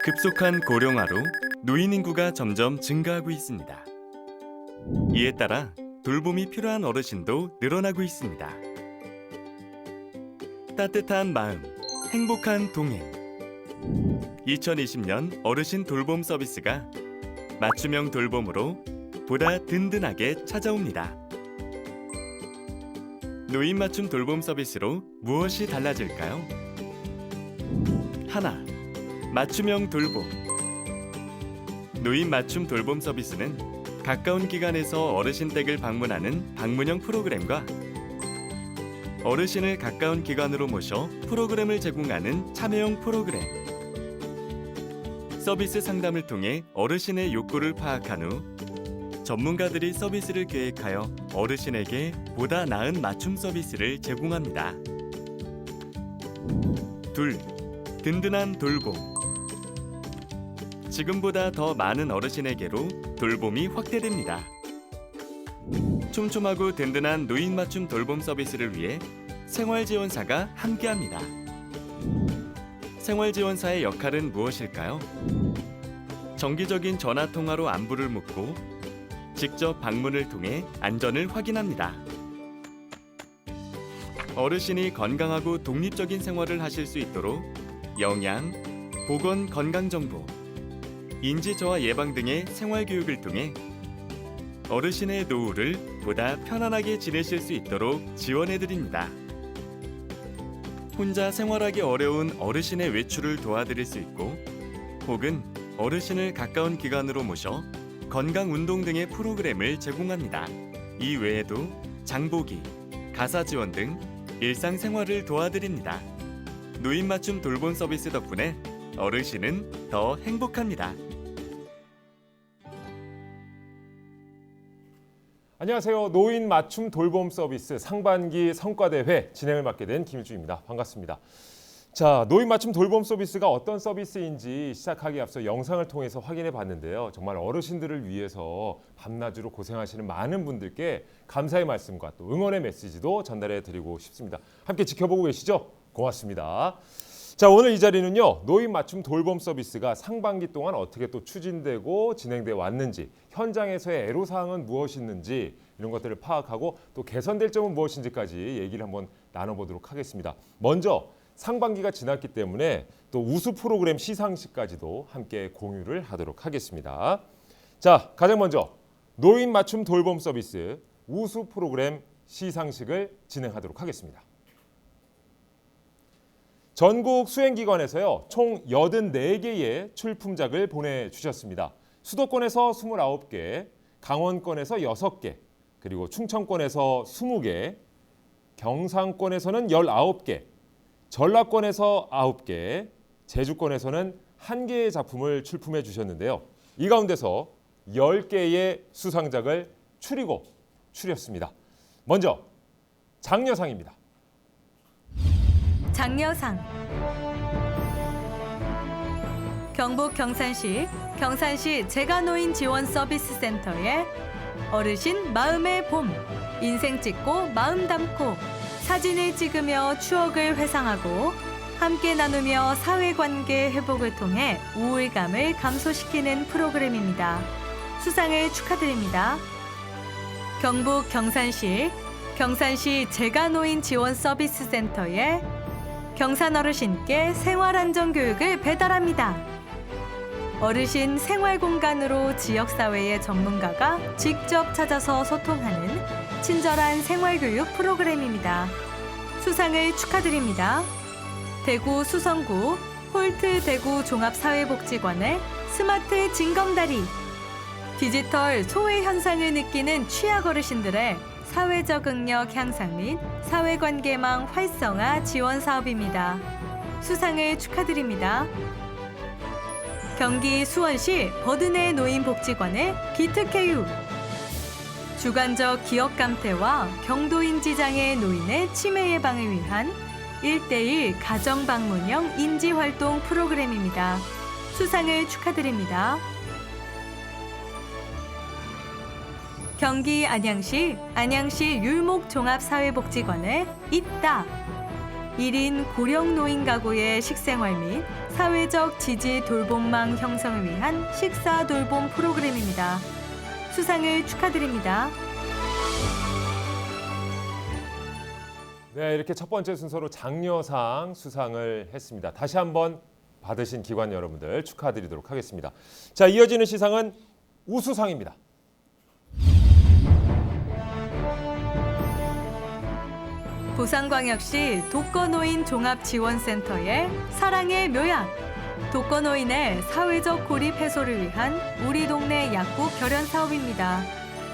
급속한 고령화로 노인 인구가 점점 증가하고 있습니다. 이에 따라 돌봄이 필요한 어르신도 늘어나고 있습니다. 따뜻한 마음, 행복한 동행. 2020년 어르신 돌봄 서비스가 맞춤형 돌봄으로 보다 든든하게 찾아옵니다. 노인 맞춤 돌봄 서비스로 무엇이 달라질까요? 하나, 맞춤형 돌봄. 노인 맞춤 돌봄 서비스는 가까운 기관에서 어르신 댁을 방문하는 방문형 프로그램과 어르신을 가까운 기관으로 모셔 프로그램을 제공하는 참여형 프로그램. 서비스 상담을 통해 어르신의 욕구를 파악한 후 전문가들이 서비스를 계획하여 어르신에게 보다 나은 맞춤 서비스를 제공합니다. 둘, 든든한 돌봄. 지금보다 더 많은 어르신에게로 돌봄이 확대됩니다. 촘촘하고 든든한 노인 맞춤 돌봄 서비스를 위해 생활지원사가 함께합니다. 생활지원사의 역할은 무엇일까요? 정기적인 전화통화로 안부를 묻고 직접 방문을 통해 안전을 확인합니다. 어르신이 건강하고 독립적인 생활을 하실 수 있도록 영양, 보건 건강정보, 인지저하 예방 등의 생활교육을 통해 어르신의 노후를 보다 편안하게 지내실 수 있도록 지원해드립니다. 혼자 생활하기 어려운 어르신의 외출을 도와드릴 수 있고 혹은 어르신을 가까운 기관으로 모셔 건강운동 등의 프로그램을 제공합니다. 이 외에도 장보기, 가사지원 등 일상생활을 도와드립니다. 노인 맞춤 돌봄 서비스 덕분에 어르신은 더 행복합니다. 안녕하세요. 노인 맞춤 돌봄 서비스 상반기 성과대회 진행을 맡게 된 김일주입니다. 반갑습니다. 자, 노인 맞춤 돌봄 서비스가 어떤 서비스인지 시작하기 앞서 영상을 통해서 확인해 봤는데요. 정말 어르신들을 위해서 밤낮으로 고생하시는 많은 분들께 감사의 말씀과 또 응원의 메시지도 전달해 드리고 싶습니다. 함께 지켜보고 계시죠? 고맙습니다. 자, 오늘 이 자리는요. 노인 맞춤 돌봄 서비스가 상반기 동안 어떻게 또 추진되고 진행돼 왔는지, 현장에서의 애로사항은 무엇이었는지 이런 것들을 파악하고 또 개선될 점은 무엇인지까지 얘기를 한번 나눠보도록 하겠습니다. 먼저 상반기가 지났기 때문에 또 우수 프로그램 시상식까지도 함께 공유를 하도록 하겠습니다. 자, 가장 먼저 노인 맞춤 돌봄 서비스 우수 프로그램 시상식을 진행하도록 하겠습니다. 전국 수행기관에서요, 총 84개의 출품작을 보내주셨습니다. 수도권에서 29개, 강원권에서 6개, 그리고 충청권에서 20개, 경상권에서는 19개, 전라권에서 9개, 제주권에서는 1개의 작품을 출품해 주셨는데요. 이 가운데서 10개의 수상작을 추렸습니다. 먼저 장려상입니다. 장려상. 경북 경산시 재가노인 지원 서비스 센터의 어르신 마음의 봄, 인생 찍고 마음 담고 사진을 찍으며 추억을 회상하고 함께 나누며 사회관계 회복을 통해 우울감을 감소시키는 프로그램입니다. 수상을 축하드립니다. 경북 경산시 재가노인 지원 서비스 센터의 경산 어르신께 생활안전교육을 배달합니다. 어르신 생활공간으로 지역사회의 전문가가 직접 찾아서 소통하는 친절한 생활교육 프로그램입니다. 수상을 축하드립니다. 대구 수성구 홀트 대구 종합사회복지관의 스마트 징검다리. 디지털 소외 현상을 느끼는 취약 어르신들의 사회 적응력 향상 및 사회관계망 활성화 지원 사업입니다. 수상을 축하드립니다. 경기 수원시 버드네 노인복지관의 기특해유. 주관적 기억 감퇴와 경도인지 장애 노인의 치매 예방을 위한 1:1 가정 방문형 인지활동 프로그램입니다. 수상을 축하드립니다. 경기 안양시 율목종합사회복지관의 있다. 1인 고령 노인 가구의 식생활 및 사회적 지지 돌봄망 형성을 위한 식사 돌봄 프로그램입니다. 수상을 축하드립니다. 네, 이렇게 첫 번째 순서로 장려상 수상을 했습니다. 다시 한번 받으신 기관 여러분들 축하드리도록 하겠습니다. 자, 이어지는 시상은 우수상입니다. 부산광역시 독거노인 종합지원센터의 사랑의 묘약, 독거노인의 사회적 고립 해소를 위한 우리 동네 약국 결연 사업입니다.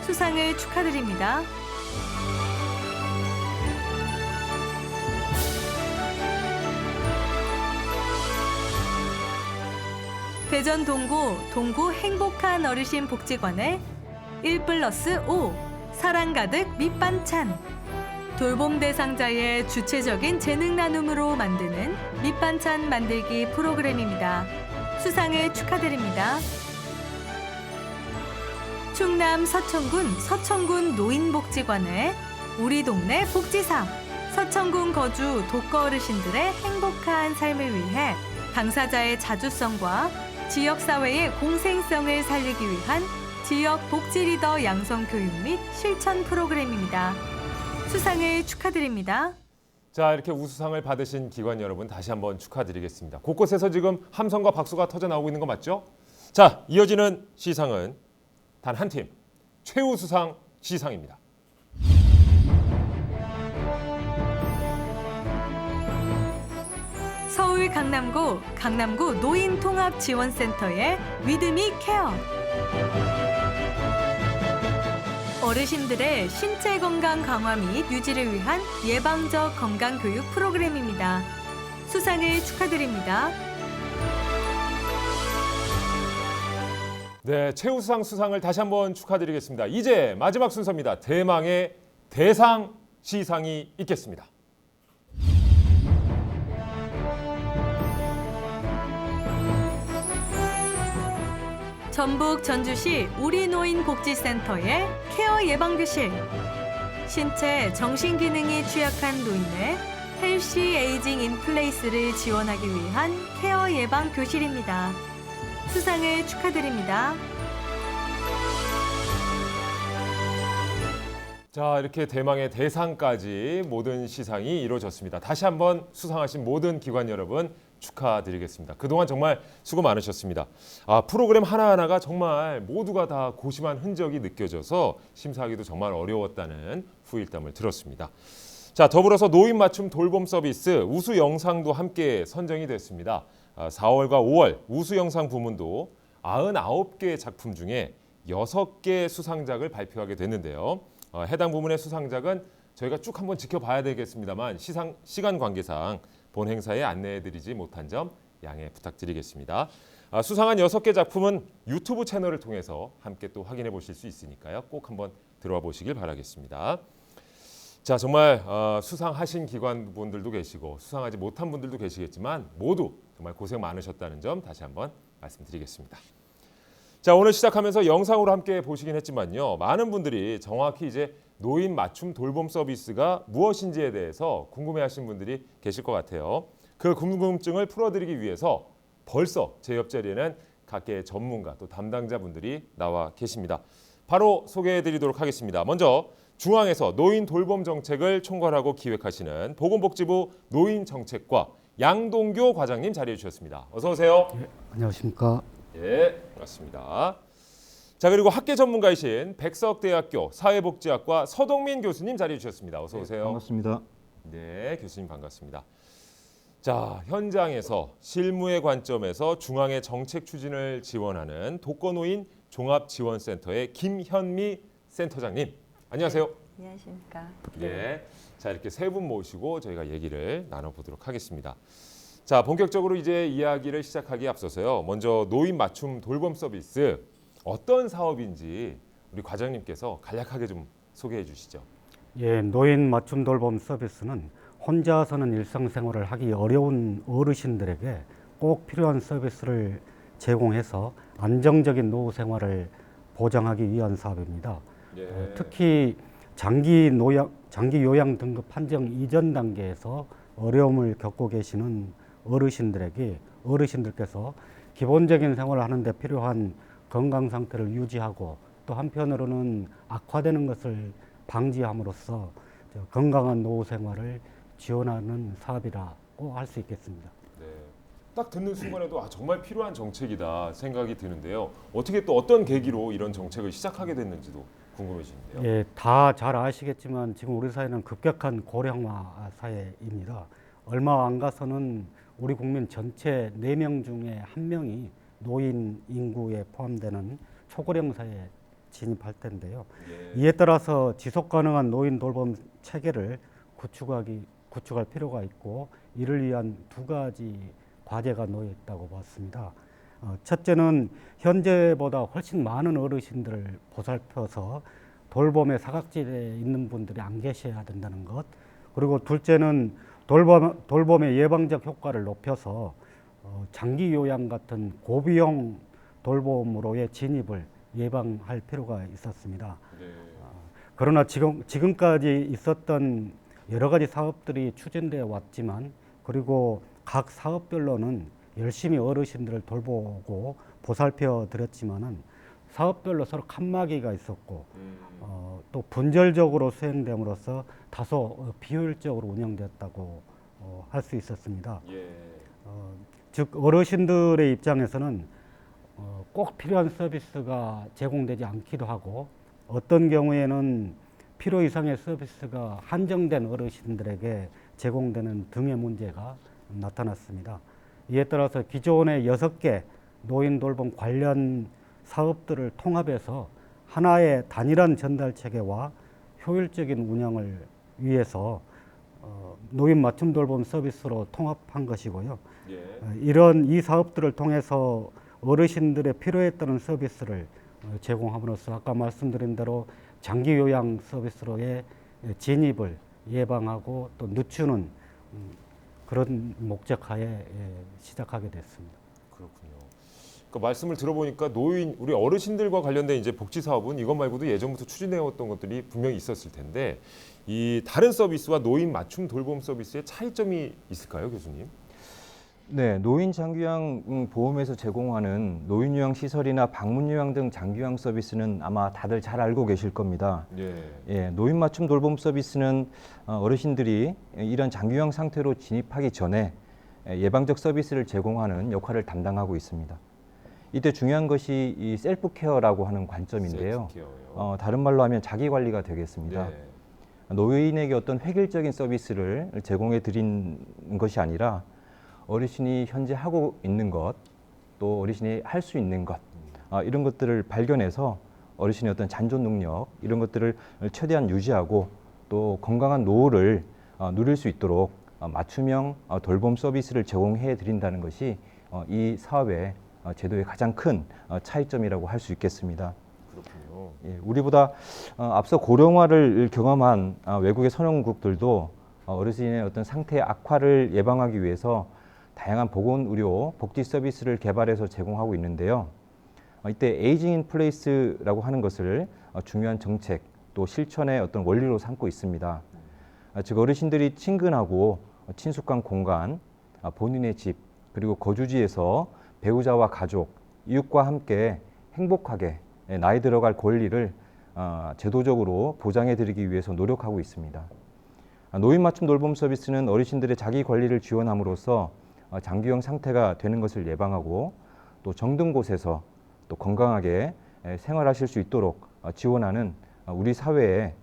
수상을 축하드립니다. 대전 동구 행복한 어르신 복지관의 1+5 사랑 가득 밑반찬, 돌봄 대상자의 주체적인 재능 나눔으로 만드는 밑반찬 만들기 프로그램입니다. 수상을 축하드립니다. 충남 서천군 노인복지관의 우리 동네 복지사, 서천군 거주 독거 어르신들의 행복한 삶을 위해 당사자의 자주성과 지역사회의 공생성을 살리기 위한 지역 복지 리더 양성 교육 및 실천 프로그램입니다. 수상을 축하드립니다. 자, 이렇게 우수상을 받으신 기관 여러분 다시 한번 축하드리겠습니다. 곳곳에서 지금 함성과 박수가 터져 나오고 있는 거 맞죠? 자, 이어지는 시상은 단 한 팀, 최우수상 시상입니다. 서울 강남구 노인통합지원센터의 위드미 케어. 어르신들의 신체 건강 강화 및 유지를 위한 예방적 건강 교육 프로그램입니다. 수상을 축하드립니다. 네, 최우수상 수상을 다시 한번 축하드리겠습니다. 이제 마지막 순서입니다. 대망의 대상 시상이 있겠습니다. 전북 전주시 우리노인복지센터의 케어 예방교실, 신체 정신 기능이 취약한 노인의 헬시 에이징 인플레이스를 지원하기 위한 케어 예방 교실입니다. 수상을 축하드립니다. 자, 이렇게 대망의 대상까지 모든 시상이 이루어졌습니다. 다시 한번 수상하신 모든 기관 여러분 축하드리겠습니다. 그동안 정말 수고 많으셨습니다. 프로그램 하나하나가 정말 모두가 다 고심한 흔적이 느껴져서 심사하기도 정말 어려웠다는 후일담을 들었습니다. 자, 더불어서 노인 맞춤 돌봄 서비스 우수 영상도 함께 선정이 됐습니다. 4월과 5월 우수 영상 부문도 99개의 작품 중에 6개 수상작을 발표하게 됐는데요. 해당 부문의 수상작은 저희가 쭉 한번 지켜봐야 되겠습니다만 시간 관계상 본 행사에 안내해드리지 못한 점 양해 부탁드리겠습니다. 수상한 6개 작품은 유튜브 채널을 통해서 함께 또 확인해 보실 수 있으니까요. 꼭 한번 들어와 보시길 바라겠습니다. 자, 정말 수상하신 기관분들도 계시고 수상하지 못한 분들도 계시겠지만 모두 정말 고생 많으셨다는 점 다시 한번 말씀드리겠습니다. 자, 오늘 시작하면서 영상으로 함께 보시긴 했지만요. 많은 분들이 정확히 이제 노인 맞춤 돌봄 서비스가 무엇인지에 대해서 궁금해하신 분들이 계실 것 같아요. 그 궁금증을 풀어드리기 위해서 벌써 제 옆자리에는 각계의 전문가 또 담당자분들이 나와 계십니다. 바로 소개해드리도록 하겠습니다. 먼저 중앙에서 노인 돌봄 정책을 총괄하고 기획하시는 보건복지부 노인정책과 양동교 과장님 자리해 주셨습니다. 어서 오세요. 네, 안녕하십니까. 예, 반갑습니다. 자, 그리고 학계 전문가이신 백석대학교 사회복지학과 서동민 교수님 자리해 주셨습니다. 어서 오세요. 반갑습니다. 네, 교수님 반갑습니다. 자, 현장에서 실무의 관점에서 중앙의 정책 추진을 지원하는 독거노인 종합지원센터의 김현미 센터장님. 안녕하세요. 네, 안녕하십니까. 예. 자, 이렇게 세 분 모시고 저희가 얘기를 나눠보도록 하겠습니다. 자, 본격적으로 이제 이야기를 시작하기에 앞서서요. 먼저 노인 맞춤 돌봄 서비스 어떤 사업인지 우리 과장님께서 간략하게 좀 소개해 주시죠. 예, 노인 맞춤 돌봄 서비스는 혼자서는 일상생활을 하기 어려운 어르신들에게 꼭 필요한 서비스를 제공해서 안정적인 노후 생활을 보장하기 위한 사업입니다. 예. 특히 장기 요양 등급 판정 이전 단계에서 어려움을 겪고 계시는 어르신들께서 기본적인 생활을 하는데 필요한 건강 상태를 유지하고 또 한편으로는 악화되는 것을 방지함으로써 건강한 노후 생활을 지원하는 사업이라고 할 수 있겠습니다. 네. 딱 듣는 순간에도 정말 필요한 정책이다 생각이 드는데요. 어떻게 또 어떤 계기로 이런 정책을 시작하게 됐는지도 궁금해지는데요. 예, 다 잘 아시겠지만 지금 우리 사회는 급격한 고령화 사회입니다. 얼마 안 가서는 우리 국민 전체 4명 중에 1명이 노인 인구에 포함되는 초고령 사회에 진입할 텐데요. 예. 이에 따라서 지속 가능한 노인 돌봄 체계를 구축할 필요가 있고 이를 위한 2가지 과제가 놓여 있다고 봤습니다. 첫째는 현재보다 훨씬 많은 어르신들을 보살펴서 돌봄의 사각지대에 있는 분들이 안 계셔야 된다는 것. 그리고 둘째는 돌봄의 예방적 효과를 높여서 장기 요양 같은 고비용 돌봄으로의 진입을 예방할 필요가 있었습니다. 네. 그러나 지금까지 있었던 여러 가지 사업들이 추진되어 왔지만 그리고 각 사업별로는 열심히 어르신들을 돌보고 보살펴 드렸지만은 사업별로 서로 칸막이가 있었고 또 분절적으로 수행됨으로써 다소 비효율적으로 운영됐다고 할 수 있었습니다. 예. 즉 어르신들의 입장에서는 꼭 필요한 서비스가 제공되지 않기도 하고 어떤 경우에는 필요 이상의 서비스가 한정된 어르신들에게 제공되는 등의 문제가 나타났습니다. 이에 따라서 기존의 6개 노인 돌봄 관련 사업들을 통합해서 하나의 단일한 전달 체계와 효율적인 운영을 위해서 노인 맞춤 돌봄 서비스로 통합한 것이고요. 예. 이 사업들을 통해서 어르신들의 필요에 따른 서비스를 제공함으로써 아까 말씀드린 대로 장기 요양 서비스로의 진입을 예방하고 또 늦추는 그런 목적하에 시작하게 됐습니다. 그렇군요. 그러니까 말씀을 들어보니까 우리 어르신들과 관련된 이제 복지 사업은 이것 말고도 예전부터 추진해왔던 것들이 분명히 있었을 텐데 이 다른 서비스와 노인 맞춤 돌봄 서비스의 차이점이 있을까요, 교수님? 네, 노인 장기요양 보험에서 제공하는 노인 요양 시설이나 방문 요양 등 장기요양 서비스는 아마 다들 잘 알고 계실 겁니다. 예. 예, 노인 맞춤 돌봄 서비스는 어르신들이 이런 장기요양 상태로 진입하기 전에 예방적 서비스를 제공하는 역할을 담당하고 있습니다. 이때 중요한 것이 이 셀프 케어라고 하는 관점인데요. 셀프케어요. 다른 말로 하면 자기 관리가 되겠습니다. 네. 노인에게 어떤 획일적인 서비스를 제공해 드린 것이 아니라 어르신이 현재 하고 있는 것, 또 어르신이 할 수 있는 것, 이런 것들을 발견해서 어르신의 어떤 잔존 능력 이런 것들을 최대한 유지하고 또 건강한 노후를 누릴 수 있도록 맞춤형 돌봄 서비스를 제공해 드린다는 것이 이 사업의 제도의 가장 큰 차이점이라고 할 수 있겠습니다. 그렇군요. 예, 우리보다 앞서 고령화를 경험한 외국의 선진국들도 어르신의 어떤 상태 악화를 예방하기 위해서 다양한 보건 의료 복지 서비스를 개발해서 제공하고 있는데요. 이때 에이징 인 플레이스라고 하는 것을 중요한 정책 또 실천의 어떤 원리로 삼고 있습니다. 즉 어르신들이 친근하고 친숙한 공간, 본인의 집 그리고 거주지에서 배우자와 가족, 이웃과 함께 행복하게 나이 들어갈 권리를 제도적으로 보장해 드리기 위해서 노력하고 있습니다. 노인 맞춤 돌봄 서비스는 어르신들의 자기 관리를 지원함으로써 장기요양 상태가 되는 것을 예방하고 또 정든 곳에서 또 건강하게 생활하실 수 있도록 지원하는 우리 사회의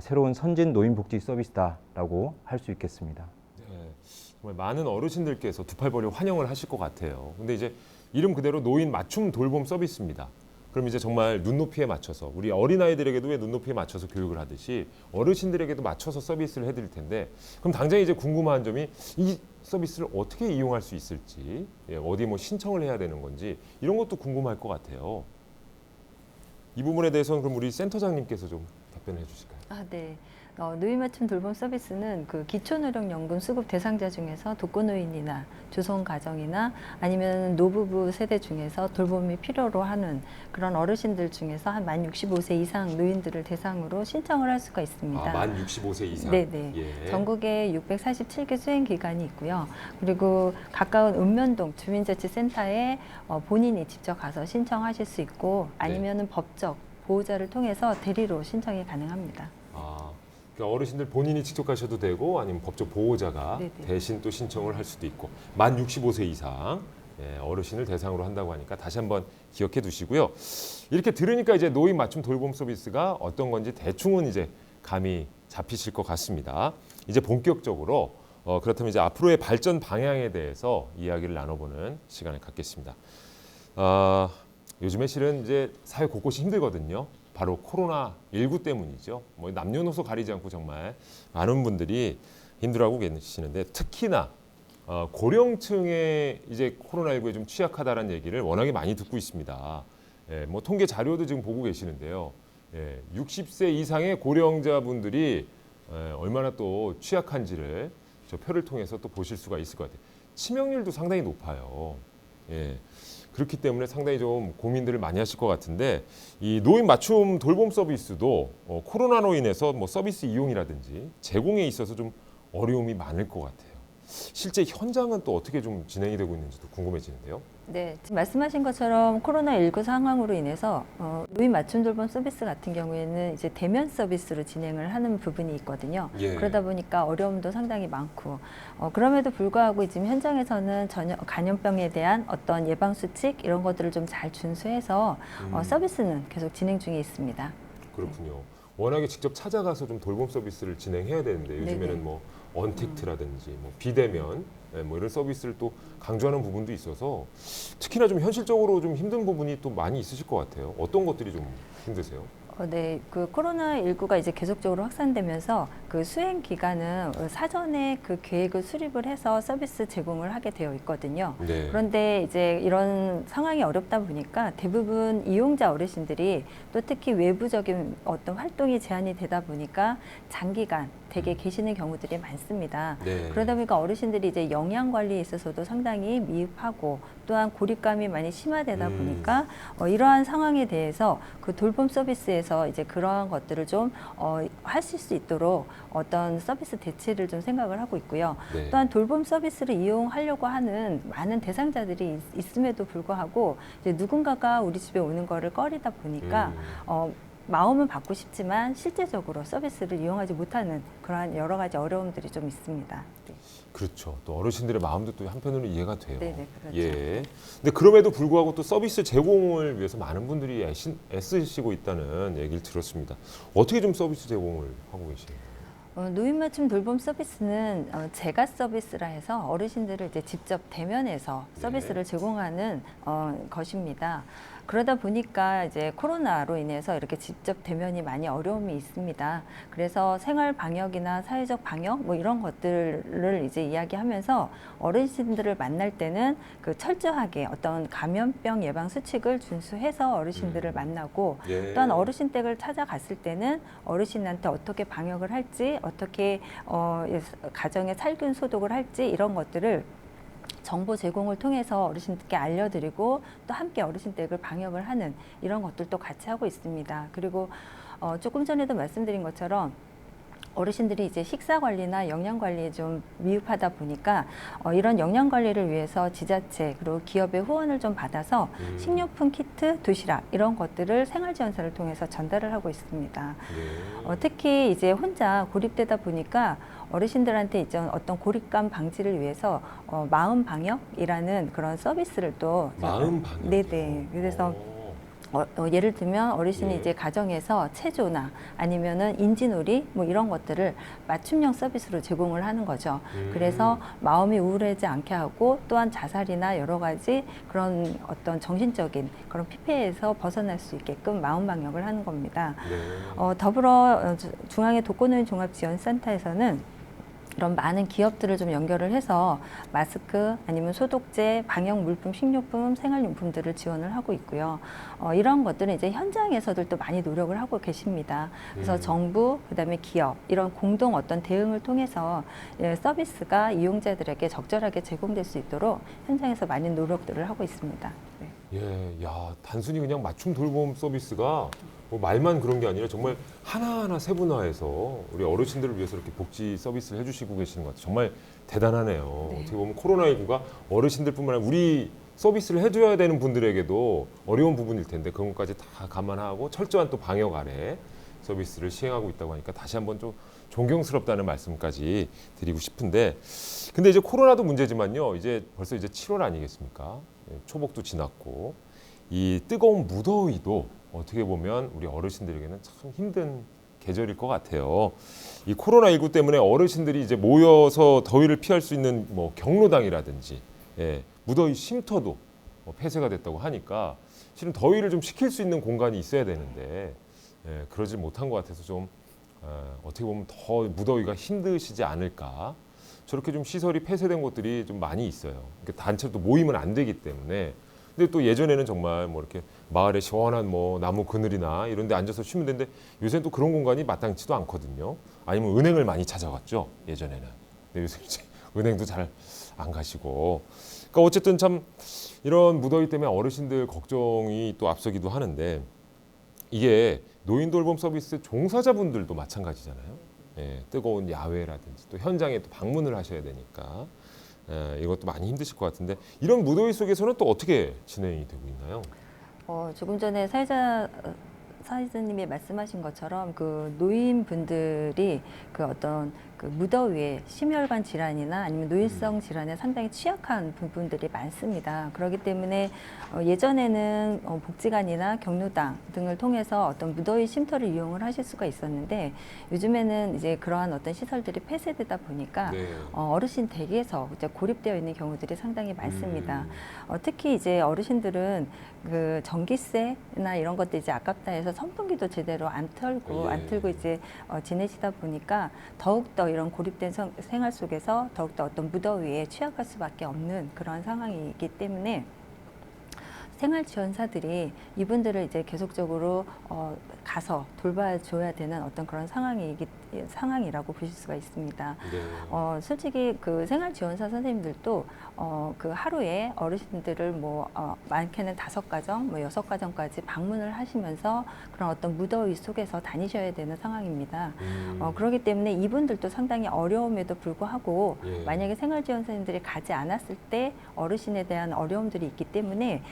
새로운 선진 노인복지 서비스다라고 할 수 있겠습니다. 네, 정말 많은 어르신들께서 두 팔 벌려 환영을 하실 것 같아요. 근데 이제 이름 그대로 노인 맞춤 돌봄 서비스입니다. 그럼 이제 정말 눈높이에 맞춰서 우리 어린아이들에게도 왜 눈높이에 맞춰서 교육을 하듯이 어르신들에게도 맞춰서 서비스를 해드릴 텐데 그럼 당장 이제 궁금한 점이 이 서비스를 어떻게 이용할 수 있을지 어디 뭐 신청을 해야 되는 건지 이런 것도 궁금할 것 같아요. 이 부분에 대해서는 그럼 우리 센터장님께서 좀 답변해 주실까요? 네. 노인 맞춤 돌봄 서비스는 그 기초노령연금 수급 대상자 중에서 독거노인이나 조성가정이나 아니면 노부부 세대 중에서 돌봄이 필요로 하는 그런 어르신들 중에서 한 만 65세 이상 노인들을 대상으로 신청을 할 수가 있습니다. 아, 만 65세 이상. 네네. 예. 전국에 647개 수행 기관이 있고요. 그리고 가까운 읍면동 주민자치센터에 본인이 직접 가서 신청하실 수 있고 아니면은 법적 보호자를 통해서 대리로 신청이 가능합니다. 아, 그러니까 어르신들 본인이 직접 가셔도 되고 아니면 법적 보호자가 네네. 대신 또 신청을 할 수도 있고 만 65세 이상 예, 어르신을 대상으로 한다고 하니까 다시 한번 기억해 두시고요. 이렇게 들으니까 이제 노인 맞춤 돌봄 서비스가 어떤 건지 대충은 이제 감이 잡히실 것 같습니다. 이제 본격적으로 그렇다면 이제 앞으로의 발전 방향에 대해서 이야기를 나눠보는 시간을 갖겠습니다. 요즘에 실은 이제 사회 곳곳이 힘들거든요. 바로 코로나19 때문이죠. 뭐 남녀노소 가리지 않고 정말 많은 분들이 힘들어하고 계시는데 특히나 고령층에 이제 코로나19에 좀 취약하다는 얘기를 워낙에 많이 듣고 있습니다. 예, 뭐 통계 자료도 지금 보고 계시는데요. 예, 60세 이상의 고령자분들이 얼마나 또 취약한지를 저 표를 통해서 또 보실 수가 있을 것 같아요. 치명률도 상당히 높아요. 예. 그렇기 때문에 상당히 좀 고민들을 많이 하실 것 같은데 이 노인 맞춤 돌봄 서비스도 코로나로 인해서 뭐 서비스 이용이라든지 제공에 있어서 좀 어려움이 많을 것 같아요. 실제 현장은 또 어떻게 좀 진행이 되고 있는지도 궁금해지는데요. 네, 지금 말씀하신 것처럼 코로나19 상황으로 인해서 노인 맞춤 돌봄 서비스 같은 경우에는 이제 대면 서비스로 진행을 하는 부분이 있거든요. 예. 그러다 보니까 어려움도 상당히 많고 그럼에도 불구하고 지금 현장에서는 감염병에 대한 어떤 예방 수칙 이런 것들을 좀 잘 준수해서 서비스는 계속 진행 중에 있습니다. 그렇군요. 워낙에 직접 찾아가서 좀 돌봄 서비스를 진행해야 되는데 요즘에는 네네. 뭐 언택트라든지 뭐 비대면 뭐 이런 서비스를 또 강조하는 부분도 있어서 특히나 좀 현실적으로 좀 힘든 부분이 또 많이 있으실 것 같아요. 어떤 것들이 좀 힘드세요? 네, 그 코로나19가 이제 계속적으로 확산되면서 그 수행 기간은 사전에 그 계획을 수립을 해서 서비스 제공을 하게 되어 있거든요. 네. 그런데 이제 이런 상황이 어렵다 보니까 대부분 이용자 어르신들이 또 특히 외부적인 어떤 활동이 제한이 되다 보니까 장기간 댁에 계시는 경우들이 많습니다. 네. 그러다 보니까 어르신들이 이제 영양 관리에 있어서도 상당히 미흡하고 또한 고립감이 많이 심화되다 보니까 이러한 상황에 대해서 그 돌봄 서비스에서 이제 그러한 것들을 좀 하실 수 있도록 어떤 서비스 대체를 좀 생각을 하고 있고요. 네. 또한 돌봄 서비스를 이용하려고 하는 많은 대상자들이 있음에도 불구하고 이제 누군가가 우리 집에 오는 거를 꺼리다 보니까 마음은 받고 싶지만 실제적으로 서비스를 이용하지 못하는 그러한 여러 가지 어려움들이 좀 있습니다. 네. 그렇죠. 또 어르신들의 마음도 또 한편으로 이해가 돼요. 네네, 그렇죠. 예. 근데 그럼에도 불구하고 또 서비스 제공을 위해서 많은 분들이 애쓰시고 있다는 얘기를 들었습니다. 어떻게 좀 서비스 제공을 하고 계시나요? 노인 맞춤 돌봄 서비스는 제가 서비스라 해서 어르신들을 이제 직접 대면해서 서비스를 제공하는 것입니다. 그러다 보니까 이제 코로나로 인해서 이렇게 직접 대면이 많이 어려움이 있습니다. 그래서 생활 방역이나 사회적 방역 뭐 이런 것들을 이제 이야기하면서 어르신들을 만날 때는 그 철저하게 어떤 감염병 예방 수칙을 준수해서 어르신들을 만나고 예. 또한 어르신 댁을 찾아갔을 때는 어르신한테 어떻게 방역을 할지 어떻게 가정에 살균 소독을 할지 이런 것들을 정보 제공을 통해서 어르신들께 알려드리고 또 함께 어르신 댁을 방역을 하는 이런 것들도 같이 하고 있습니다. 그리고 조금 전에도 말씀드린 것처럼 어르신들이 이제 식사 관리나 영양 관리에 좀 미흡하다 보니까 이런 영양 관리를 위해서 지자체 그리고 기업의 후원을 좀 받아서 식료품 키트, 도시락 이런 것들을 생활지원사를 통해서 전달을 하고 있습니다. 네. 특히 이제 혼자 고립되다 보니까 어르신들한테 이제 어떤 고립감 방지를 위해서 마음 방역이라는 그런 서비스를 또 마음 방역. 네네. 그래서 예를 들면 어르신이 예. 이제 가정에서 체조나 아니면은 인지놀이 뭐 이런 것들을 맞춤형 서비스로 제공을 하는 거죠. 그래서 마음이 우울하지 않게 하고 또한 자살이나 여러 가지 그런 어떤 정신적인 그런 피폐에서 벗어날 수 있게끔 마음 방역을 하는 겁니다. 네. 더불어 중앙의 독거노인 종합지원센터에서는 이런 많은 기업들을 좀 연결을 해서 마스크 아니면 소독제, 방역 물품, 식료품, 생활용품들을 지원을 하고 있고요. 이런 것들은 이제 현장에서도 또 많이 노력을 하고 계십니다. 그래서 정부, 그다음에 기업 이런 공동 어떤 대응을 통해서 서비스가 이용자들에게 적절하게 제공될 수 있도록 현장에서 많이 노력들을 하고 있습니다. 네. 예, 야, 단순히 그냥 맞춤 돌봄 서비스가 뭐 말만 그런 게 아니라 정말 하나하나 세분화해서 우리 어르신들을 위해서 이렇게 복지 서비스를 해주시고 계시는 것 같아요. 정말 대단하네요. 네. 어떻게 보면 코로나19가 어르신들뿐만 아니라 우리 서비스를 해줘야 되는 분들에게도 어려운 부분일 텐데 그런 것까지 다 감안하고 철저한 또 방역 아래 서비스를 시행하고 있다고 하니까 다시 한번 좀 존경스럽다는 말씀까지 드리고 싶은데, 근데 이제 코로나도 문제지만요. 이제 벌써 이제 7월 아니겠습니까? 초복도 지났고 이 뜨거운 무더위도 어떻게 보면 우리 어르신들에게는 참 힘든 계절일 것 같아요. 이 코로나19 때문에 어르신들이 이제 모여서 더위를 피할 수 있는 뭐 경로당이라든지 무더위 쉼터도 폐쇄가 됐다고 하니까 실은 더위를 좀 식힐 수 있는 공간이 있어야 되는데 그러지 못한 것 같아서 좀 어떻게 보면 더 무더위가 힘드시지 않을까. 저렇게 좀 시설이 폐쇄된 곳들이 좀 많이 있어요. 그러니까 단체로 또 모이면 안 되기 때문에. 근데 또 예전에는 정말 뭐 이렇게 마을에 시원한 뭐 나무 그늘이나 이런 데 앉아서 쉬면 되는데 요새는 또 그런 공간이 마땅치도 않거든요. 아니면 은행을 많이 찾아갔죠, 예전에는. 근데 요새 이제 은행도 잘 안 가시고. 그러니까 어쨌든 참 이런 무더위 때문에 어르신들 걱정이 또 앞서기도 하는데 이게 노인 돌봄 서비스 종사자분들도 마찬가지잖아요. 뜨거운 야외라든지 또 현장에 또 방문을 하셔야 되니까 이것도 많이 힘드실 것 같은데 이런 무더위 속에서는 또 어떻게 진행이 되고 있나요? 조금 전에 사회자님이 말씀하신 것처럼 그 노인분들이 그 어떤 그 무더위에 심혈관 질환이나 아니면 노인성 질환에 상당히 취약한 부분들이 많습니다. 그렇기 때문에 예전에는 복지관이나 경로당 등을 통해서 어떤 무더위 쉼터를 이용을 하실 수가 있었는데 요즘에는 이제 그러한 어떤 시설들이 폐쇄되다 보니까 어르신 댁에서 이제 고립되어 있는 경우들이 상당히 많습니다. 특히 이제 어르신들은 그 전기세나 이런 것들 이제 아깝다 해서 선풍기도 제대로 안 틀고 이제 지내시다 보니까 더욱더 이런 고립된 생활 속에서 더욱더 어떤 무더위에 취약할 수밖에 없는 그런 상황이기 때문에 생활지원사들이 이분들을 이제 계속적으로 가서 돌봐줘야 되는 어떤 그런 상황이라고 보실 수가 있습니다. 솔직히 그 생활지원사 선생님들도 그 하루에 어르신들을 뭐 많게는 5가정, 뭐 6가정까지 방문을 하시면서 그런 어떤 무더위 속에서 다니셔야 되는 상황입니다. 그렇기 때문에 이분들도 상당히 어려움에도 불구하고 만약에 생활지원사님들이 가지 않았을 때 어르신에 대한 어려움들이 있기 때문에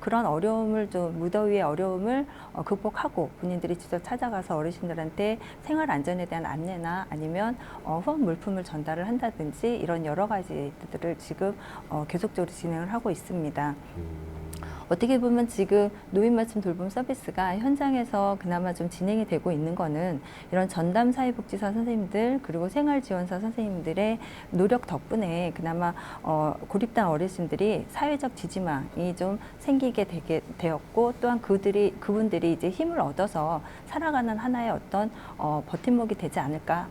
그런 어려움을 좀 무더위의 어려움을 극복하고 본인들이 직접 찾아가서 어르신들한테 생활 안전에 대한 안내나 아니면 후원 물품을 전달을 한다든지 이런 여러 가지들을 지금 계속적으로 진행을 하고 있습니다. 어떻게 보면 지금 노인 맞춤 돌봄 서비스가 현장에서 그나마 좀 진행이 되고 있는 거는 이런 전담 사회복지사 선생님들 그리고 생활지원사 선생님들의 노력 덕분에 그나마 고립된 어르신들이 사회적 지지망이 좀 생기게 되었고 또한 그분들이 이제 힘을 얻어서 살아가는 하나의 어떤 버팀목이 되지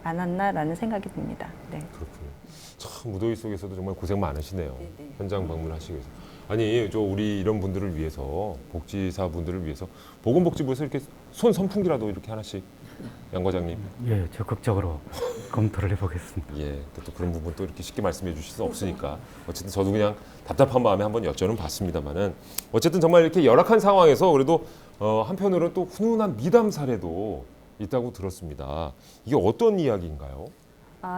않았나라는 생각이 듭니다. 네. 그렇군요. 참 무더위 속에서도 정말 고생 많으시네요. 네네. 현장 방문하시기 위해서. 아니 우리 이런 분들을 위해서 복지사 분들을 위해서 보건복지부에서 이렇게 손 선풍기라도 이렇게 하나씩 양 과장님. 예, 적극적으로 검토를 해보겠습니다. 또 그런 부분 또 이렇게 쉽게 말씀해 주실 수 없으니까 어쨌든 저도 그냥 답답한 마음에 한번 여쭤는 봤습니다만은 어쨌든 정말 이렇게 열악한 상황에서 그래도 한편으로는 또 훈훈한 미담 사례도 있다고 들었습니다. 이게 어떤 이야기인가요?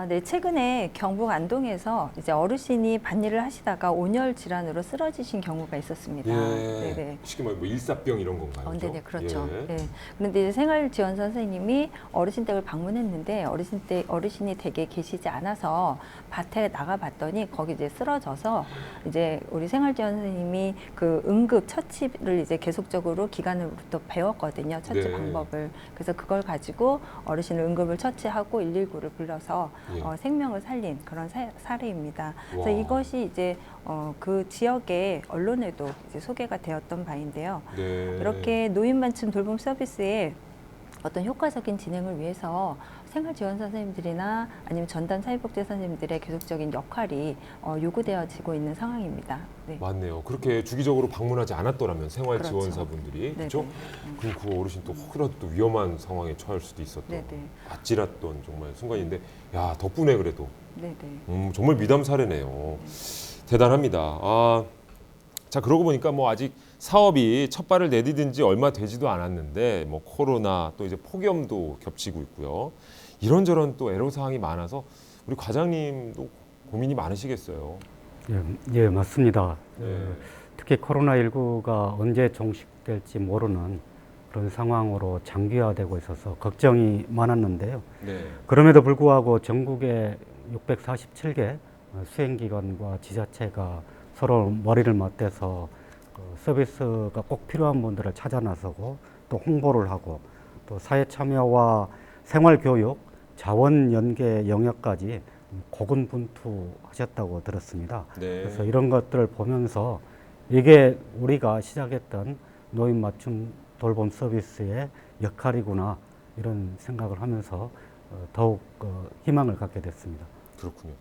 네, 최근에 경북 안동에서 이제 어르신이 밭일을 하시다가 온열 질환으로 쓰러지신 경우가 있었습니다. 네네. 쉽게 말해 뭐 일사병 이런 건가요? 네네, 그렇죠. 네. 그런데 이제 생활지원 선생님이 어르신 댁을 방문했는데 어르신이 댁에 계시지 않아서 밭에 나가봤더니 거기 이제 쓰러져서 이제 우리 생활지원 선생님이 그 응급 처치를 이제 계속적으로 기간으로부터 배웠거든요. 처치 방법을. 그래서 그걸 가지고 어르신을 응급을 처치하고 119를 불러서 생명을 살린 그런 사례입니다. 그래서 이것이 이제 그 지역의 언론에도 이제 소개가 되었던 바인데요. 이렇게 노인 맞춤 돌봄 서비스에 어떤 효과적인 진행을 위해서 생활지원 선생님들이나 아니면 전담 사회복지 선생님들의 계속적인 역할이 요구되어지고 있는 상황입니다. 네. 맞네요. 그렇게 주기적으로 방문하지 않았더라면 생활 그렇죠. 지원사분들이 네네. 그렇죠? 그럼 그 어르신 또 혹이라도 또 위험한 상황에 처할 수도 있었던 네네. 아찔했던 정말 순간인데 야 덕분에 그래도 네네. 정말 미담 사례네요. 대단합니다. 자 그러고 보니까 뭐 아직 사업이 첫 발을 내디딘 지 얼마 되지도 않았는데 뭐 코로나 또 이제 폭염도 겹치고 있고요. 이런저런 또 애로사항이 많아서 우리 과장님도 고민이 많으시겠어요. 예, 맞습니다. 네. 특히 코로나19가 언제 종식될지 모르는 그런 상황으로 장기화되고 있어서 걱정이 많았는데요. 네. 그럼에도 불구하고 전국에 647개 수행기관과 지자체가 서로 머리를 맞대서 서비스가 꼭 필요한 분들을 찾아 나서고 또 홍보를 하고 또 사회 참여와 생활교육, 자원 연계 영역까지 고군분투하셨다고 들었습니다. 네. 그래서 이런 것들을 보면서 이게 우리가 시작했던 노인 맞춤 돌봄 서비스의 역할이구나 이런 생각을 하면서 더욱 희망을 갖게 됐습니다. 그렇군요.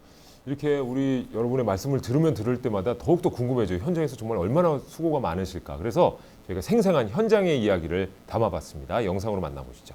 이렇게 우리 여러분의 말씀을 들을 때마다 더욱더 궁금해져요. 현장에서 정말 얼마나 수고가 많으실까. 그래서 저희가 생생한 현장의 이야기를 담아봤습니다. 영상으로 만나보시죠.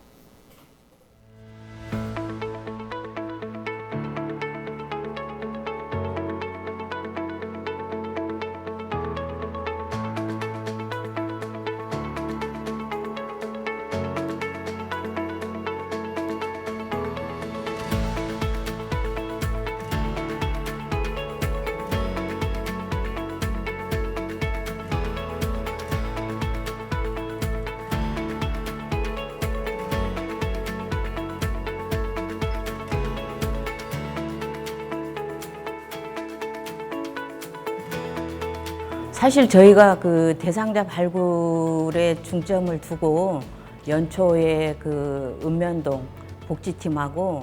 사실 저희가 그 대상자 발굴에 중점을 두고 연초에 그 읍면동 복지팀하고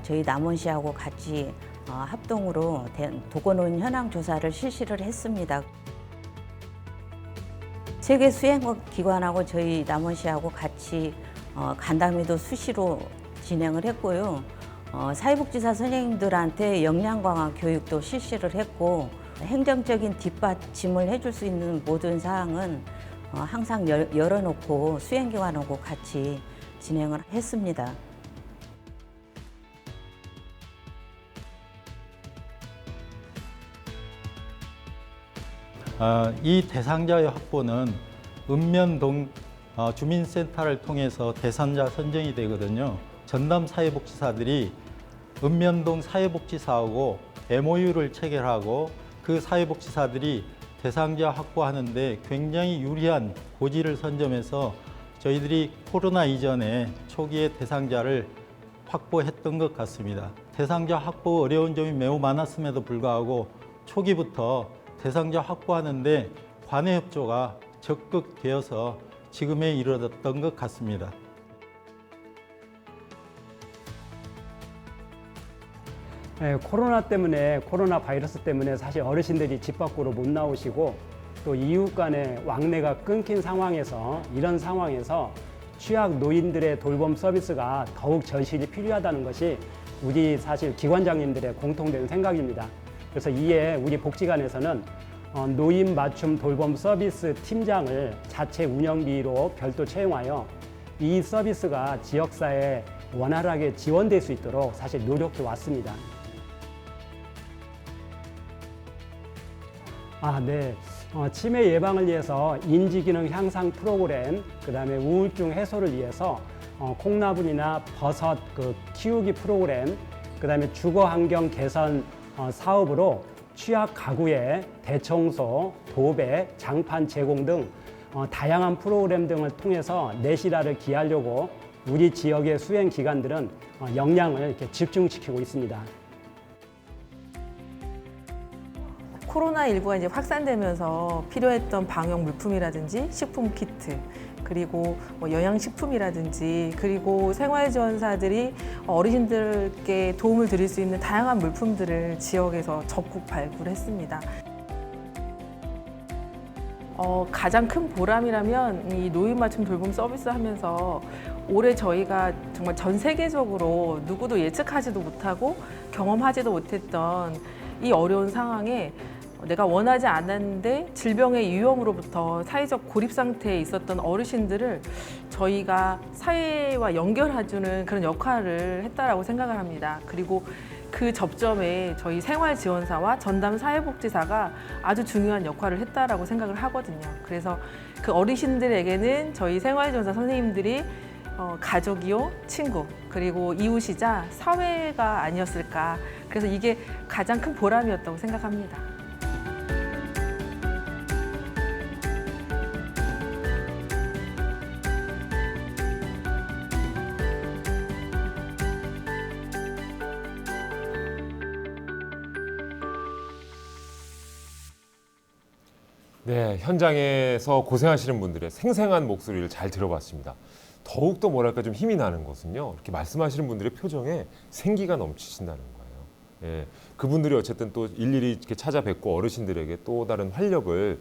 저희 남원시하고 같이 합동으로 독거노인 현황 조사를 실시를 했습니다. 세계 수행기관하고 저희 남원시하고 같이 간담회도 수시로 진행을 했고요. 사회복지사 선생님들한테 역량 강화 교육도 실시를 했고 행정적인 뒷받침을 해줄 수 있는 모든 사항은 항상 열어놓고 수행기관하고 같이 진행을 했습니다. 이 대상자의 확보는 읍면동 주민센터를 통해서 대상자 선정이 되거든요. 전담 사회복지사들이 읍면동 사회복지사하고 MOU를 체결하고 그 사회복지사들이 대상자 확보하는데 굉장히 유리한 고지를 선점해서 저희들이 코로나 이전에 초기에 대상자를 확보했던 것 같습니다. 대상자 확보 어려운 점이 매우 많았음에도 불구하고 초기부터 대상자 확보하는데 관내 협조가 적극 되어서 지금에 이르렀던 것 같습니다. 네, 코로나 바이러스 때문에 사실 어르신들이 집 밖으로 못 나오시고 또 이웃 간의 왕래가 끊긴 상황에서 이런 상황에서 취약 노인들의 돌봄 서비스가 더욱 절실히 필요하다는 것이 우리 사실 기관장님들의 공통된 생각입니다. 그래서 이에 우리 복지관에서는 노인 맞춤 돌봄 서비스 팀장을 자체 운영비로 별도 채용하여 이 서비스가 지역사회에 원활하게 지원될 수 있도록 사실 노력해 왔습니다. 네. 치매 예방을 위해서 인지기능 향상 프로그램, 그다음에 우울증 해소를 위해서 콩나물이나 버섯 키우기 프로그램, 그다음에 주거 환경 개선 사업으로 취약 가구의 대청소, 도배, 장판 제공 등 다양한 프로그램 등을 통해서 내실화를 기하려고 우리 지역의 수행 기관들은 역량을 이렇게 집중시키고 있습니다. 코로나19가 이제 확산되면서 필요했던 방역 물품이라든지 식품 키트, 그리고 영양식품이라든지, 그리고 생활지원사들이 어르신들께 도움을 드릴 수 있는 다양한 물품들을 지역에서 적극 발굴했습니다. 가장 큰 보람이라면 이 노인 맞춤 돌봄 서비스 하면서 올해 저희가 정말 전 세계적으로 누구도 예측하지도 못하고 경험하지도 못했던 이 어려운 상황에 내가 원하지 않았는데 질병의 위험으로부터 사회적 고립 상태에 있었던 어르신들을 저희가 사회와 연결해주는 그런 역할을 했다라고 생각을 합니다. 그리고 그 접점에 저희 생활지원사와 전담 사회복지사가 아주 중요한 역할을 했다라고 생각을 하거든요. 그래서 그 어르신들에게는 저희 생활지원사 선생님들이 가족이요, 친구, 그리고 이웃이자 사회가 아니었을까. 그래서 이게 가장 큰 보람이었다고 생각합니다. 네, 현장에서 고생하시는 분들의 생생한 목소리를 잘 들어봤습니다. 더욱더 뭐랄까 좀 힘이 나는 것은요. 이렇게 말씀하시는 분들의 표정에 생기가 넘치신다는 거예요. 예, 그분들이 어쨌든 또 일일이 이렇게 찾아뵙고 어르신들에게 또 다른 활력을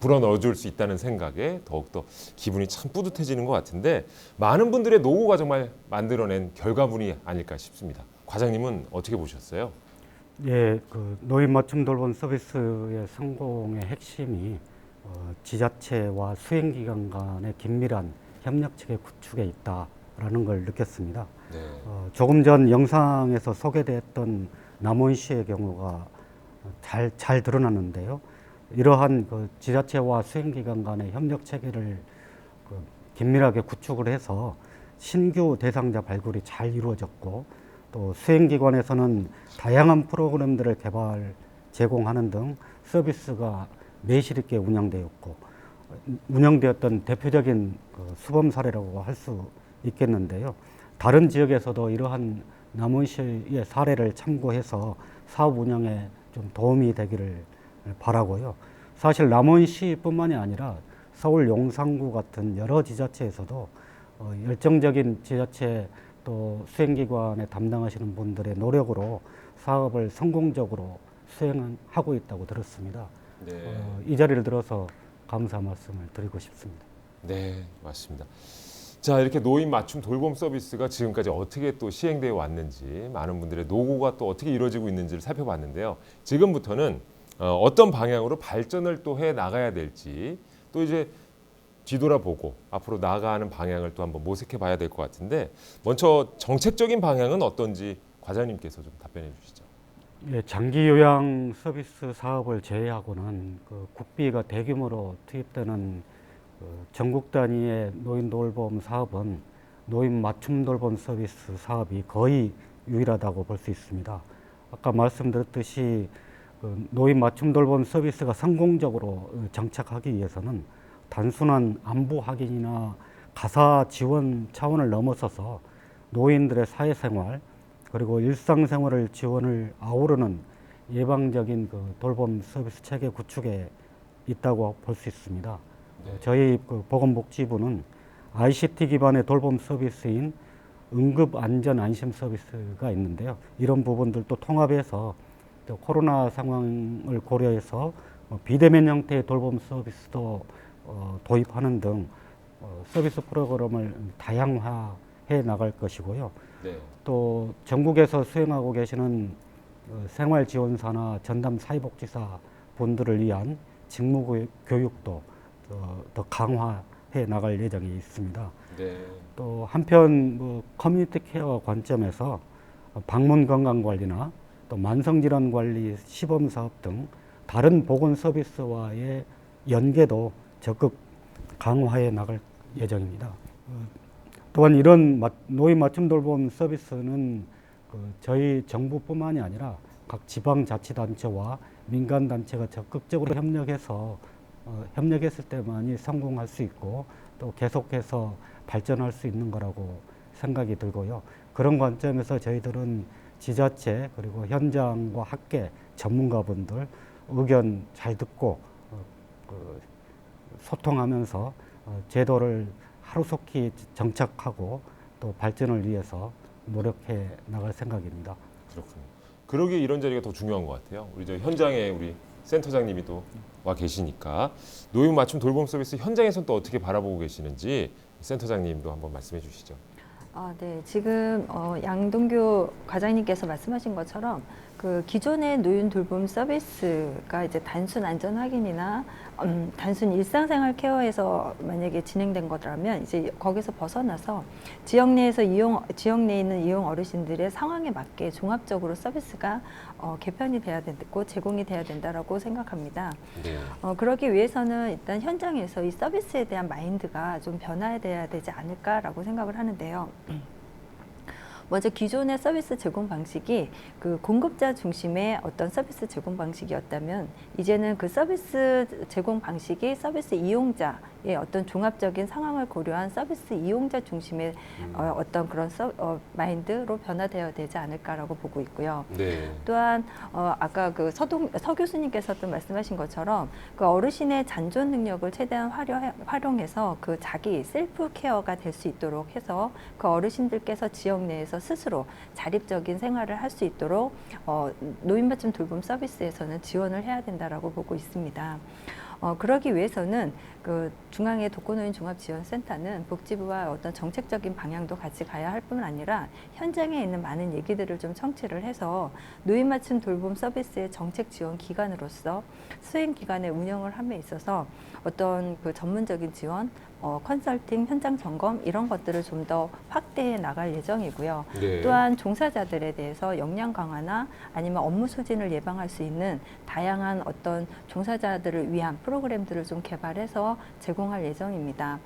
불어넣어줄 수 있다는 생각에 더욱더 기분이 참 뿌듯해지는 것 같은데 많은 분들의 노고가 정말 만들어낸 결과물이 아닐까 싶습니다. 과장님은 어떻게 보셨어요? 예, 그 노인 맞춤 돌봄 서비스의 성공의 핵심이 지자체와 수행기관 간의 긴밀한 협력체계 구축에 있다라는 걸 느꼈습니다. 네. 조금 전 영상에서 소개됐던 남원시의 경우가 잘 드러났는데요. 이러한 그 지자체와 수행기관 간의 협력체계를 긴밀하게 구축을 해서 신규 대상자 발굴이 잘 이루어졌고 또 수행기관에서는 다양한 프로그램들을 개발, 제공하는 등 서비스가 매실 있게 운영되었던 대표적인 수범 사례라고 할 수 있겠는데요. 다른 지역에서도 이러한 남원시의 사례를 참고해서 사업 운영에 좀 도움이 되기를 바라고요. 사실 남원시뿐만이 아니라 서울 용산구 같은 여러 지자체에서도 열정적인 지자체 또 수행기관에 담당하시는 분들의 노력으로 사업을 성공적으로 수행하고 있다고 들었습니다. 네. 이 자리를 들어서 감사 말씀을 드리고 싶습니다. 네, 맞습니다. 자, 이렇게 노인 맞춤 돌봄 서비스가 지금까지 어떻게 또 시행되어 왔는지 많은 분들의 노고가 또 어떻게 이루어지고 있는지를 살펴봤는데요. 지금부터는 어떤 방향으로 발전을 또 해 나가야 될지 또 이제 뒤돌아보고 앞으로 나아가는 방향을 또 한번 모색해 봐야 될 것 같은데 먼저 정책적인 방향은 어떤지 과장님께서 좀 답변해 주시죠. 예, 장기 요양 서비스 사업을 제외하고는 국비가 대규모로 투입되는 전국 단위의 노인 돌봄 사업은 노인 맞춤 돌봄 서비스 사업이 거의 유일하다고 볼 수 있습니다. 아까 말씀드렸듯이 노인 맞춤 돌봄 서비스가 성공적으로 정착하기 위해서는 단순한 안부 확인이나 가사 지원 차원을 넘어서서 노인들의 사회생활 그리고 일상생활을 지원을 아우르는 예방적인 돌봄 서비스 체계 구축에 있다고 볼 수 있습니다. 네. 저희 보건복지부는 ICT 기반의 돌봄 서비스인 응급안전안심 서비스가 있는데요. 이런 부분들도 통합해서 또 코로나 상황을 고려해서 비대면 형태의 돌봄 서비스도 도입하는 등 서비스 프로그램을 다양화해 나갈 것이고요. 네. 또 전국에서 수행하고 계시는 생활지원사나 전담 사회복지사 분들을 위한 직무 교육도 더 강화해 나갈 예정이 있습니다. 네. 또 한편 커뮤니티 케어 관점에서 방문 건강 관리나 또 만성질환 관리 시범 사업 등 다른 보건 서비스와의 연계도 적극 강화해 나갈 예정입니다. 또한 이런 노인 맞춤 돌봄 서비스는 저희 정부뿐만이 아니라 각 지방자치단체와 민간단체가 적극적으로 협력했을 때만이 성공할 수 있고 또 계속해서 발전할 수 있는 거라고 생각이 들고요. 그런 관점에서 저희들은 지자체 그리고 현장과 학계 전문가분들 의견 잘 듣고 소통하면서 제도를 하루속히 정착하고 또 발전을 위해서 노력해 나갈 생각입니다. 그렇군요. 그러기에 이런 자리가 더 중요한 것 같아요. 우리 저 현장에 우리 센터장님이 또 와 계시니까 노인 맞춤 돌봄 서비스 현장에서는 또 어떻게 바라보고 계시는지 센터장님도 한번 말씀해 주시죠. 네, 지금 양동규 과장님께서 말씀하신 것처럼 그 기존의 노인 돌봄 서비스가 이제 단순 안전 확인이나 단순 일상생활 케어에서 만약에 진행된 거라면 이제 거기서 벗어나서 지역 내에 있는 이용 어르신들의 상황에 맞게 종합적으로 서비스가 개편이 돼야 되고 제공이 돼야 된다라고 생각합니다. 네. 그러기 위해서는 일단 현장에서 이 서비스에 대한 마인드가 좀 변화돼야 되지 않을까라고 생각을 하는데요. 먼저 기존의 서비스 제공 방식이 그 공급자 중심의 어떤 서비스 제공 방식이었다면 이제는 그 서비스 제공 방식이 서비스 이용자의 어떤 종합적인 상황을 고려한 서비스 이용자 중심의 어떤 그런 마인드로 변화되어야 되지 않을까라고 보고 있고요. 네. 또한 아까 그 서 교수님께서도 말씀하신 것처럼 그 어르신의 잔존 능력을 최대한 활용해서 그 자기 셀프 케어가 될 수 있도록 해서 그 어르신들께서 지역 내에서 스스로 자립적인 생활을 할 수 있도록 노인 맞춤 돌봄 서비스에서는 지원을 해야 된다라고 보고 있습니다. 그러기 위해서는 그 중앙의 독거노인 종합지원센터는 복지부와 어떤 정책적인 방향도 같이 가야 할 뿐 아니라 현장에 있는 많은 얘기들을 좀 청취를 해서 노인 맞춤 돌봄 서비스의 정책 지원 기관으로서 수행 기관의 운영을 함에 있어서 어떤 그 전문적인 지원, 컨설팅, 현장 점검 이런 것들을 좀 더 확대해 나갈 예정이고요. 네. 또한 종사자들에 대해서 역량 강화나 아니면 업무 소진을 예방할 수 있는 다양한 어떤 종사자들을 위한 프로그램들을 좀 개발해서 제공할 예정입니다.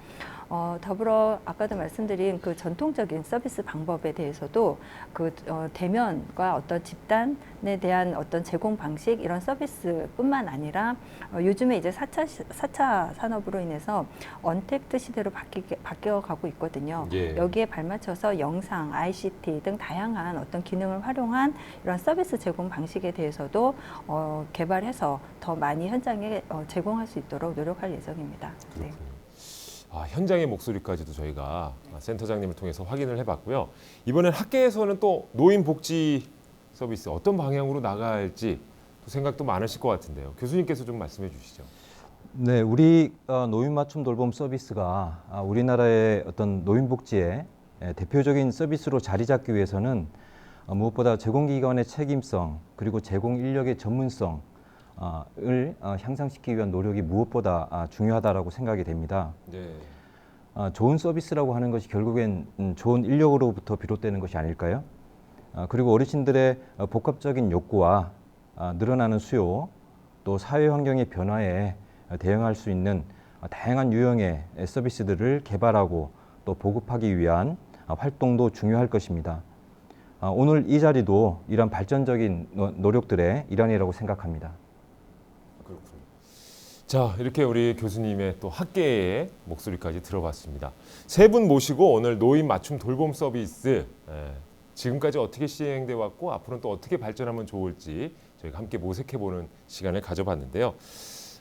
더불어 아까도 말씀드린 그 전통적인 서비스 방법에 대해서도 그 대면과 어떤 집단에 대한 어떤 제공 방식 이런 서비스뿐만 아니라 요즘에 이제 4차 산업으로 인해서 언택트 시대로 바뀌어가고 있거든요. 예. 여기에 발맞춰서 영상, ICT 등 다양한 어떤 기능을 활용한 이런 서비스 제공 방식에 대해서도 개발해서 더 많이 현장에 제공할 수 있도록 노력할 예정입니다. 네. 현장의 목소리까지도 저희가 센터장님을 통해서 확인을 해봤고요. 이번엔 학계에서는 또 노인 복지 서비스 어떤 방향으로 나갈지 또 생각도 많으실 것 같은데요. 교수님께서 좀 말씀해 주시죠. 네, 우리 노인 맞춤 돌봄 서비스가 우리나라의 어떤 노인 복지의 대표적인 서비스로 자리 잡기 위해서는 무엇보다 제공기관의 책임성 그리고 제공 인력의 전문성을 향상시키기 위한 노력이 무엇보다 중요하다라고 생각이 됩니다. 네. 좋은 서비스라고 하는 것이 결국엔 좋은 인력으로부터 비롯되는 것이 아닐까요? 그리고 어르신들의 복합적인 욕구와 늘어나는 수요, 또 사회 환경의 변화에 대응할 수 있는 다양한 유형의 서비스들을 개발하고 또 보급하기 위한 활동도 중요할 것입니다. 오늘 이 자리도 이런 발전적인 노력들의 일환이라고 생각합니다. 그렇군요. 자, 이렇게 우리 교수님의 또 학계의 목소리까지 들어봤습니다. 세 분 모시고 오늘 노인 맞춤 돌봄 서비스 지금까지 어떻게 시행돼 왔고 앞으로는 또 어떻게 발전하면 좋을지 저희가 함께 모색해보는 시간을 가져봤는데요.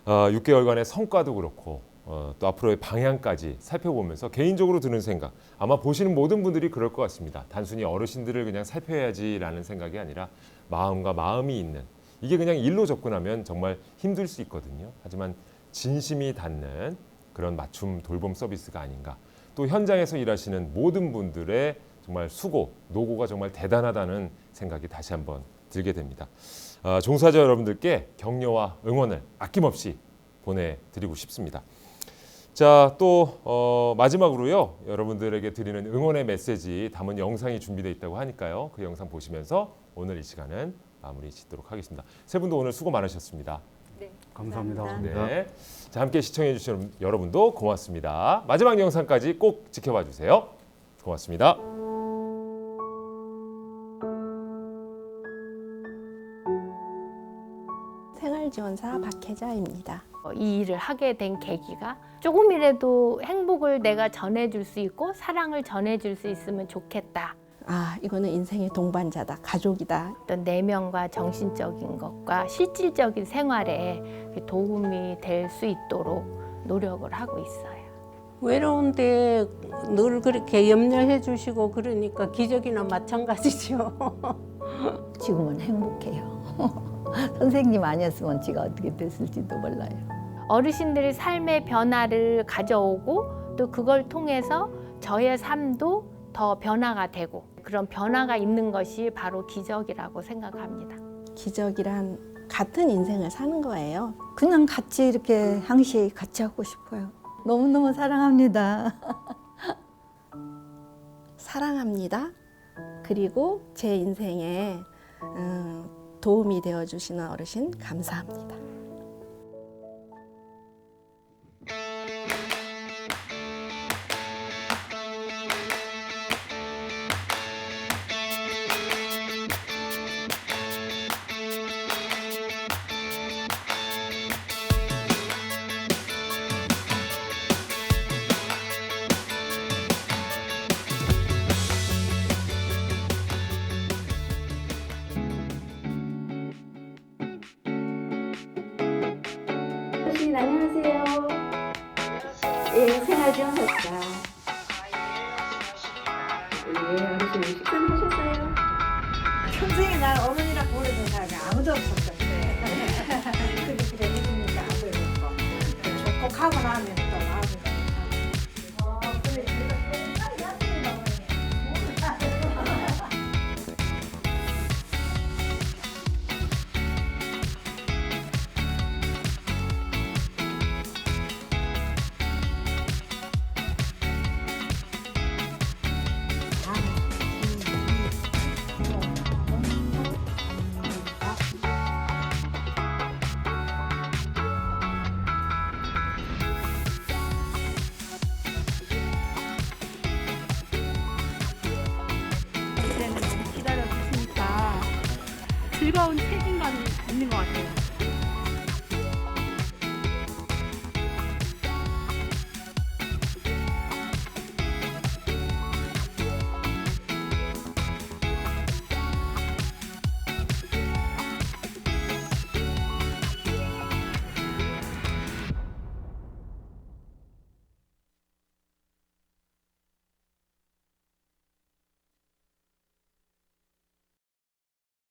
6개월간의 성과도 그렇고 또 앞으로의 방향까지 살펴보면서 개인적으로 드는 생각, 아마 보시는 모든 분들이 그럴 것 같습니다. 단순히 어르신들을 그냥 살펴야지라는 생각이 아니라 마음과 마음이 있는, 이게 그냥 일로 접근하면 정말 힘들 수 있거든요. 하지만 진심이 닿는 그런 맞춤 돌봄 서비스가 아닌가. 또 현장에서 일하시는 모든 분들의 정말 수고, 노고가 정말 대단하다는 생각이 다시 한번 들게 됩니다. 종사자 여러분들께 격려와 응원을 아낌없이 보내드리고 싶습니다. 자, 또 마지막으로요, 여러분들에게 드리는 응원의 메시지 담은 영상이 준비되어 있다고 하니까요. 그 영상 보시면서 오늘 이 시간은 마무리 짓도록 하겠습니다. 세 분도 오늘 수고 많으셨습니다. 네, 감사합니다. 네. 자, 함께 시청해 주신 여러분도 고맙습니다. 마지막 영상까지 꼭 지켜봐 주세요. 고맙습니다. 생활지원사 박혜자입니다. 이 일을 하게 된 계기가 조금이라도 행복을 내가 전해줄 수 있고 사랑을 전해줄 수 있으면 좋겠다. 아, 이거는 인생의 동반자다, 가족이다. 어떤 내면과 정신적인 것과 실질적인 생활에 도움이 될 수 있도록 노력을 하고 있어요. 외로운데 늘 그렇게 염려해 주시고 그러니까 기적이나 마찬가지죠. 지금은 행복해요. 선생님 아니었으면 제가 어떻게 됐을지도 몰라요. 어르신들이 삶의 변화를 가져오고 또 그걸 통해서 저의 삶도 더 변화가 되고 그런 변화가 있는 것이 바로 기적이라고 생각합니다. 기적이란 같은 인생을 사는 거예요. 그냥 같이 이렇게 항시 같이 하고 싶어요. 너무너무 사랑합니다. 사랑합니다. 그리고 제 인생에 도움이 되어주시는 어르신 감사합니다. 어르신 안녕하세요. 예, 생활지원사입니다. 예, 어르신 식사는 하셨어요? 평생에 날 어머니라 부르는 사람이 아무도 없었어. 그래 해주니까 아무도 없고 꼭 하고 나면 또 나오고. 기다려주시니까 즐거운 책임감이 있는 것 같아요.